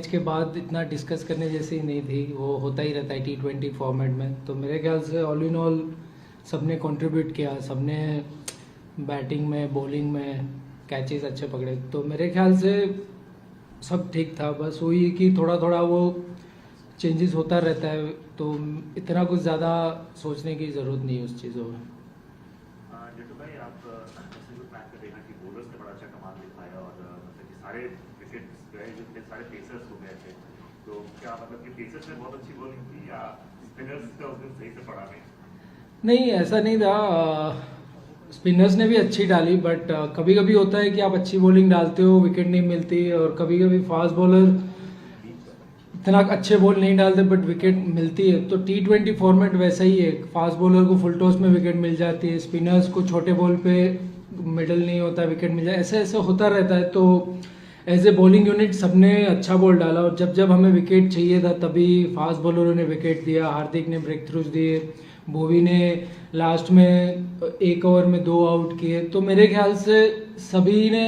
Match के बाद इतना डिस्कस करने जैसी नहीं थी, वो होता ही रहता है T20 फॉर्मेट में। तो मेरे ख्याल से ऑल इन ऑल सबने कंट्रीब्यूट किया, सबने बैटिंग में बॉलिंग में कैचेस अच्छे पकड़े, तो मेरे ख्याल से सब ठीक था। बस वही कि थोड़ा थोड़ा वो चेंजेस होता रहता है, तो इतना कुछ ज़्यादा सोचने की ज़रूरत नहीं है उस चीज़ों में। जट्टू भाई, आप सिंगल मैच में देखा कि बॉलर्स ने बड़ा अच्छा कमाल दिखाया और मतलब कि सारे विकेट्स गए जो थे सारे पेसर्स हो गए थे, तो क्या मतलब कि पेसर्स ने बहुत अच्छी बॉलिंग की या स्पिनर्स का उस दिन सही से पड़ा नहीं, ऐसा नहीं था। स्पिनर्स ने भी अच्छी डाली, बट कभी कभी होता है कि आप अच्छी बॉलिंग डालते हो, विकेट नहीं मिलती, और कभी कभी फास्ट बॉलर इतना अच्छे बॉल नहीं डालते बट विकेट मिलती है। तो T20 फॉर्मेट वैसा ही है, फास्ट बॉलर को फुल टॉस में विकेट मिल जाती है, स्पिनर्स को छोटे बॉल पे मिडल नहीं होता, विकेट मिल जाए, ऐसे ऐसे होता रहता है। तो एज ए बॉलिंग यूनिट सबने अच्छा बॉल डाला, और जब जब हमें विकेट चाहिए था तभी फास्ट बॉलरों ने विकेट दिया, हार्दिक ने ब्रेक थ्रूज दिए, बोवी ने लास्ट में 1 ओवर में 2 आउट किए। तो मेरे ख्याल से सभी ने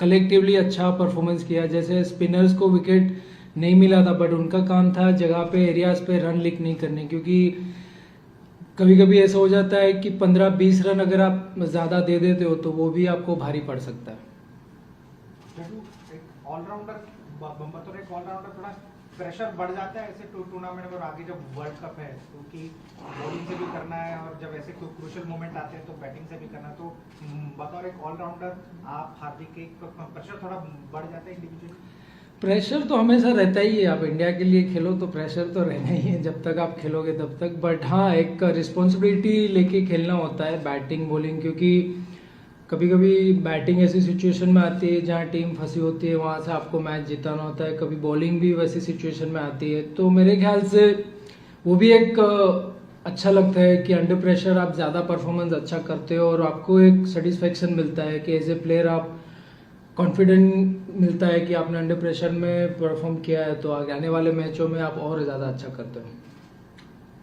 कलेक्टिवली अच्छा परफॉर्मेंस किया। जैसे स्पिनर्स को विकेट नहीं मिला था, बट उनका काम था जगह पे एरियाज पे रन लीक नहीं करने, क्योंकि कभी कभी ऐसा हो जाता है कि 15-20 रन अगर आप ज़्यादा दे देते हो तो वो भी आपको भारी पड़ सकता है। ऑलराउंडर बतौर एक ऑलराउंडर थोड़ा प्रेशर बढ़ जाता है ऐसे टूर्नामेंट में, और आगे जब वर्ल्ड कप है क्योंकि बॉलिंग से भी करना है और जब ऐसे क्रूशियल मोमेंट आते हैं तो बैटिंग से भी करना है, तो बतौर एक ऑलराउंडर आप हार्दिक के प्रेशर थोड़ा बढ़ जाता है इंडिविजुअली? प्रेशर तो हमेशा रहता ही है, आप इंडिया के लिए खेलो तो प्रेशर तो रहना ही है, जब तक आप खेलोगे तब तक। बट हाँ, एक रिस्पॉन्सिबिलिटी लेके खेलना होता है बैटिंग बॉलिंग, क्योंकि कभी कभी बैटिंग ऐसी सिचुएशन में आती है जहाँ टीम फंसी होती है, वहाँ से आपको मैच जिताना होता है। कभी बॉलिंग भी वैसी सिचुएशन में आती है, तो मेरे ख्याल से वो भी एक अच्छा लगता है कि अंडर प्रेशर आप ज़्यादा परफॉर्मेंस अच्छा करते हो, और आपको एक सेटिस्फेक्शन मिलता है कि एज ए प्लेयर आप कॉन्फिडेंट मिलता है कि आपने अंडर प्रेशर में परफॉर्म किया है, तो आगे आने वाले मैचों में आप और ज़्यादा अच्छा करते हो।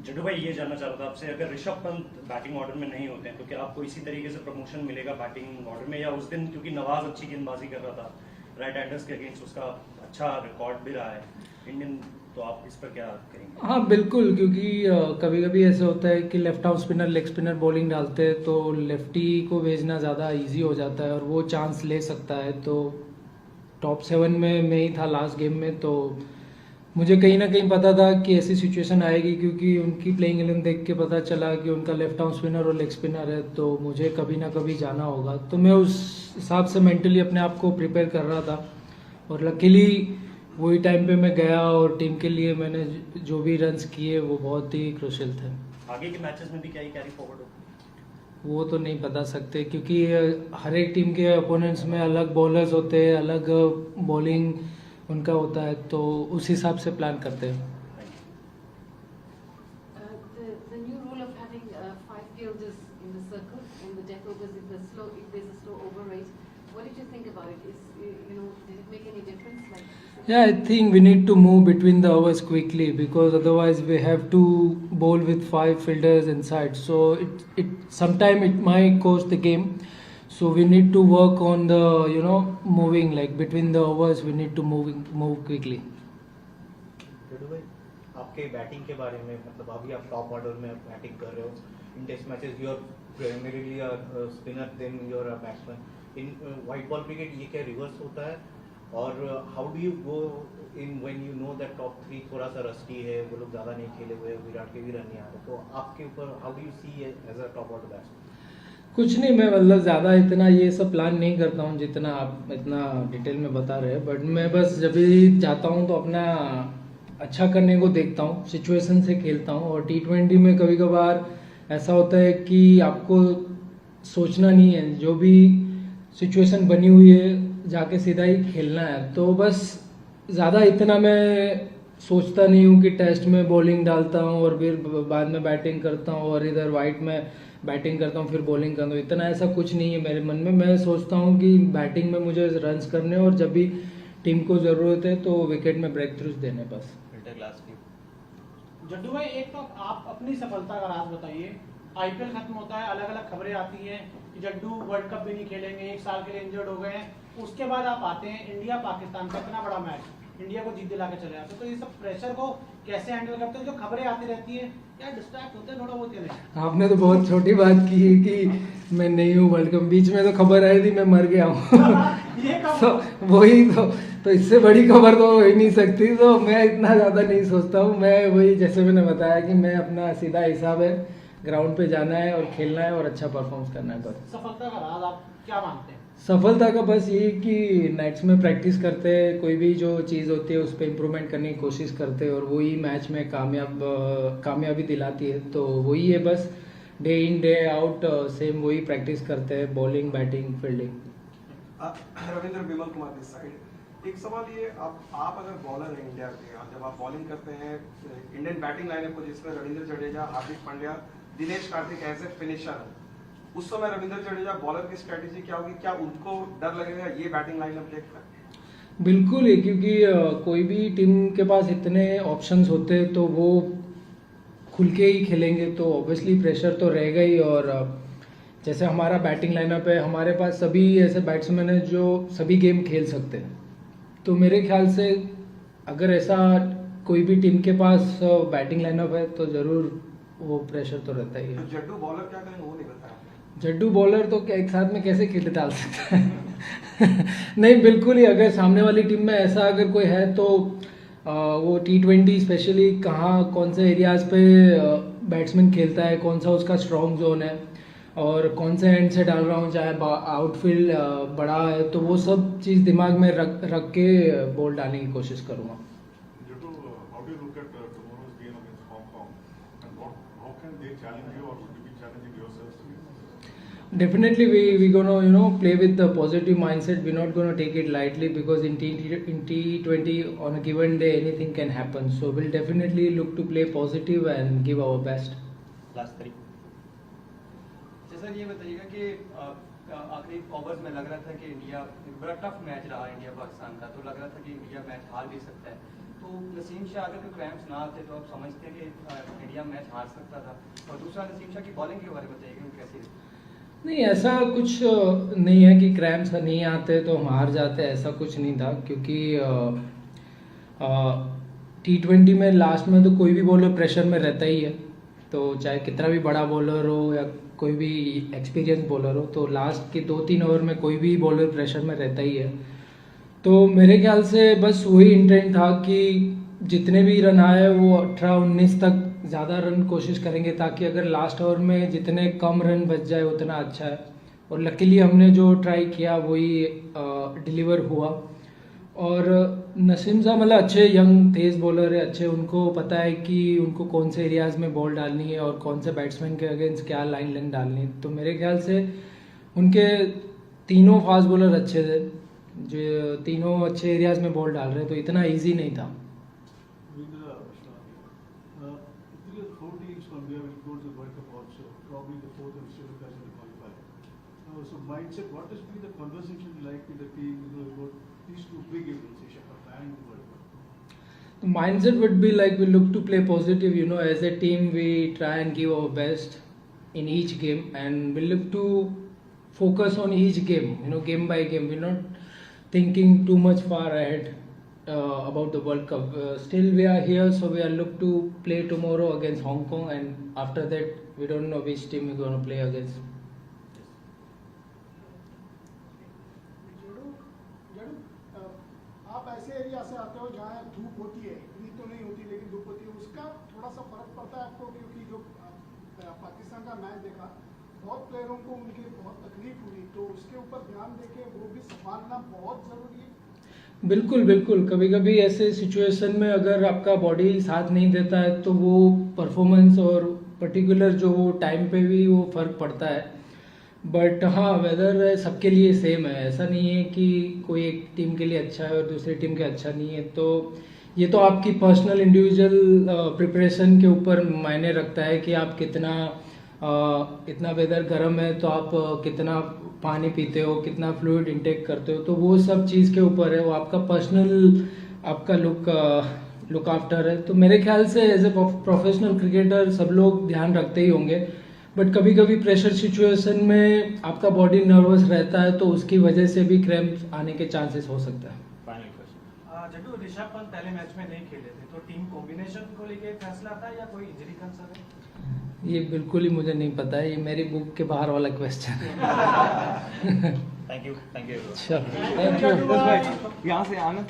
जड्डू भाई, ये जानना चाह रहा था आपसे, अगर ऋषभ पंत बैटिंग ऑर्डर में नहीं होते हैं तो क्या आपको इसी तरीके से प्रमोशन मिलेगा बैटिंग ऑर्डर में, या उस दिन क्योंकि नवाज अच्छी गेंदबाजी कर रहा था राइट हैंडर्स के अगेंस्ट, उसका अच्छा रिकॉर्ड भी रहा है इंडियन, तो आप इस पर क्या करेंगे? हाँ बिल्कुल, क्योंकि कभी कभी ऐसे होता है कि left arm spinner leg spinner bowling डालते हैं तो लेफ्टी को भेजना ज़्यादा इजी हो जाता है और वो चांस ले सकता है। तो टॉप 7 में मैं ही था लास्ट गेम में, तो मुझे कहीं ना कहीं पता था कि ऐसी सिचुएशन आएगी, क्योंकि उनकी प्लेइंग 11 देख के पता चला कि उनका लेफ्ट आर्म स्पिनर और लेग स्पिनर है, तो मुझे कभी ना कभी जाना होगा। तो मैं उस हिसाब से मेंटली अपने आप को प्रिपेयर कर रहा था, और लकीली वही टाइम पे मैं गया, और टीम के लिए मैंने जो भी रन्स किए वो बहुत ही क्रूशियल थे। आगे के मैचेस में भी क्या ही कैरी फॉरवर्ड हो? वो तो नहीं बता सकते, क्योंकि हर एक टीम के अपोनेंट्स में अलग बॉलर्स होते हैं, अलग बॉलिंग उनका होता है, तो उस हिसाब से प्लान करते हैं। The new rule of having 5 fielders in the circle and the death overs if there's a slow over rate, what did you think about it? Did it make any difference? Yeah, I think we need to move between the overs quickly, because otherwise we have to bowl with 5 fielders inside. So it sometime it might cost the game. So we need to work on the moving, like between the overs we need to move quickly. भाई, आपके batting के बारे में, मतलब अभी आप top order में batting कर रहे हो, in test matches you are primarily a spinner then you are a batsman, in white ball cricket ये क्या रिवर्स होता है? और how do you go in when you know that top 3 थोड़ा सा रस्टी है, वो लोग ज़्यादा नहीं खेले हुए, विराट के भी रन नहीं आ रहे, तो आपके ऊपर how do you see as a top order batsman? कुछ नहीं, मैं मतलब ज़्यादा इतना ये सब प्लान नहीं करता हूँ जितना आप इतना डिटेल में बता रहे हैं, बट मैं बस जब भी जाता हूँ तो अपना अच्छा करने को देखता हूँ, सिचुएशन से खेलता हूँ। और T20 में कभी कभार ऐसा होता है कि आपको सोचना नहीं है, जो भी सिचुएशन बनी हुई है जाके सीधा ही खेलना है। तो बस ज़्यादा इतना मैं सोचता नहीं हूँ कि टेस्ट में बॉलिंग डालता हूँ और फिर बाद में बैटिंग करता हूँ, और इधर वाइट में बैटिंग करता हूँ फिर बॉलिंग करता हूँ, इतना ऐसा कुछ नहीं है मेरे मन में। मैं सोचता हूँ कि बैटिंग में मुझे रन्स करने, और जब भी टीम को ज़रूरत है तो विकेट में ब्रेक थ्रूज देने बस। जड्डू भाई, एक तो आप अपनी सफलता का राज बताइए। आईपीएल खत्म होता है, अलग अलग खबरें आती हैं कि जड्डू वर्ल्ड कप भी नहीं खेलेंगे, 1 साल के लिए इंजर्ड हो गए हैं, उसके बाद आप आते हैं इंडिया पाकिस्तान का इतना बड़ा मैच, इंडिया को जीत दिला के चले आते हो। तो ये सब प्रेशर को कैसे हैंडल करते हो? जो खबरें आती रहती है या डिस्ट्रैक्ट होते हैं थोड़ा बहुत के लिए? आपने तो बहुत छोटी बात की है कि मैं नहीं हूँ वर्ल्ड कप, बीच में तो खबर आई थी मैं मर गया हूँ ये कब? तो वही तो इससे बड़ी खबर तो हो ही नहीं सकती, तो मैं इतना ज़्यादा नहीं सोचता हूँ। मैं वही जैसे मैंने बताया कि मैं अपना सीधा हिसाब है, ग्राउंड पे जाना है और खेलना है और अच्छा परफॉर्मेंस करना है बस। सफलता का राज आप क्या मानते हैं? सफलता का बस ये कि नाइट्स में प्रैक्टिस करते हैं, कोई भी जो चीज़ होती है उस पर इम्प्रूवमेंट करने की कोशिश करते हैं और वही मैच में कामयाबी दिलाती है। तो वही है बस, day in day out same वही प्रैक्टिस करते हैं, bowling batting fielding. Ravindra Vimal Kumar this side, एक सवाल ये, आप अगर बॉलर हैं इंडिया के, जब आप बॉलिंग करते हैं इंडियन बैटिंग लाइनअप को जिसमें Ravindra Jadeja, Hardik Pandya, Dinesh Karthik as a finisher, उस समय रविंद्र जडेजा बॉलर की स्ट्रेटेजी क्या होगी? क्या उनको डर लगेगा ये बैटिंग लाइनअप देखकर? बिल्कुल है, क्योंकि कोई भी टीम के पास इतने ऑप्शंस होते हैं तो वो खुल के ही खेलेंगे, तो ऑब्वियसली प्रेशर तो रहेगा ही। और जैसे हमारा बैटिंग लाइनअप है, हमारे पास सभी ऐसे बैट्समैन हैं जो सभी गेम खेल सकते हैं, तो मेरे ख्याल से अगर ऐसा कोई भी टीम के पास बैटिंग लाइनअप है तो ज़रूर वो प्रेशर तो रहता ही है। तो जड्डू बॉलर क्या करेंगे वो नहीं बताया? जड्डू बॉलर तो क्या एक साथ में कैसे खेल डाल सकता है नहीं बिल्कुल ही, अगर सामने वाली टीम में ऐसा अगर कोई है तो वो T20 स्पेशली कहाँ कौन से एरियाज पे बैट्समैन खेलता है, कौन सा उसका स्ट्रॉन्ग जोन है और कौन से एंड से डाल रहा हूँ, चाहे आउटफील्ड बड़ा है, तो वो सब चीज़ दिमाग में रख के बॉल डालने की कोशिश करूँगा। How do you look at tomorrow's game against Hong Kong, and how can they challenge you, or would you be challenging yourselves to win? Definitely we gonna play with the positive mindset. We're not gonna take it lightly because in T20 on a given day anything can happen. So we'll definitely look to play positive and give our best. Last 3 sir ये बताइएगा कि आखिरी overs में लग रहा था कि India बड़ा टफ मैच रहा इंडिया पाकिस्तान का, तो लग रहा था कि इंडिया मैच हार भी सकता है। तो नसीम शाह अगर कोई क्रैम्प्स ना आते तो आप समझते हैं कि इंडिया मैच हार सकता था? और दूसरा नसीम शाह की बॉलिंग के बारे में बताइएगा वो कैसी रही? नहीं, ऐसा कुछ नहीं है कि क्रैम्प्स नहीं आते तो हम हार जाते, ऐसा कुछ नहीं था। क्योंकि T20 में लास्ट में तो कोई भी बॉलर प्रेशर में रहता ही है, तो चाहे कितना भी बड़ा बॉलर हो या कोई भी एक्सपीरियंस बॉलर हो, तो लास्ट के 2-3 ओवर में कोई भी बॉलर प्रेशर में रहता ही है। तो मेरे ख्याल से बस वही इंटेंट था कि जितने भी रन आए वो 18-19 तक ज़्यादा रन कोशिश करेंगे, ताकि अगर लास्ट ओवर में जितने कम रन बच जाए उतना अच्छा है। और लकीली हमने जो ट्राई किया वही डिलीवर हुआ। और नसीम साहब मतलब अच्छे यंग तेज़ बॉलर है, अच्छे, उनको पता है कि उनको कौन से एरियाज़ में बॉल डालनी है और कौन से बैट्समैन के अगेंस्ट क्या लाइन डालनी है। तो मेरे ख्याल से उनके तीनों फास्ट बॉलर अच्छे थे, जो तीनों अच्छे एरियाज़ में बॉल डाल रहे, तो इतना ईजी नहीं था। So mindset, what has been the conversation like with the team, about these two big events, Asia Cup and World Cup? The mindset would be like we look to play positive, as a team we try and give our best in each game, and we look to focus on each game, game by game. We're not thinking too much far ahead about the World Cup. Still we are here, so we are look to play tomorrow against Hong Kong, and after that we don't know which team we're going to play against. आप ऐसे area से आते हो जहाँ धूप होती है, इतनी तो नहीं होती लेकिन धूप होती है, उसका थोड़ा सा फर्क पड़ता है आपको? क्योंकि जो पाकिस्तान का मैच देखा, बहुत प्लेयरों को उनकी बहुत तकलीफ हुई, तो उसके ऊपर ध्यान देके वो भी संभालना बहुत ज़रूरी है। बिल्कुल बिल्कुल, कभी कभी ऐसे सिचुएशन में अगर आपका बॉडी साथ नहीं देता है तो वो परफॉर्मेंस और पर्टिकुलर जो वो टाइम पे भी वो फ़र्क पड़ता है। बट हाँ, वेदर सबके लिए सेम है, ऐसा नहीं है कि कोई एक टीम के लिए अच्छा है और दूसरी टीम के अच्छा नहीं है। तो ये तो आपकी पर्सनल इंडिविजुअल प्रिपरेशन के ऊपर मायने रखता है कि आप कितना इतना वेदर गर्म है तो आप कितना पानी पीते हो, कितना फ्लूइड इंटेक करते हो, तो वो सब चीज़ के ऊपर है, वो आपका पर्सनल आपका लुक आफ्टर है। तो मेरे ख्याल से एज ए प्रोफेशनल क्रिकेटर सब लोग ध्यान रखते ही होंगे, बट कभी कभी प्रेशर सिचुएशन में आपका बॉडी नर्वस रहता है, तो उसकी वजह से भी क्रैम्प आने के चांसेस हो सकता है। फाइनल क्वेश्चन, जड्डू ऋषभ पंत पहले मैच में नहीं खेले थे, तो टीम कॉम्बिनेशन को लेके फैसला था या कोई इंजरी कंसर्न है? ये बिल्कुल ही मुझे नहीं पता है, ये मेरी बुक के बाहर वाला क्वेश्चन है। Thank you. चलो, थैंक यू। यहाँ से आनंद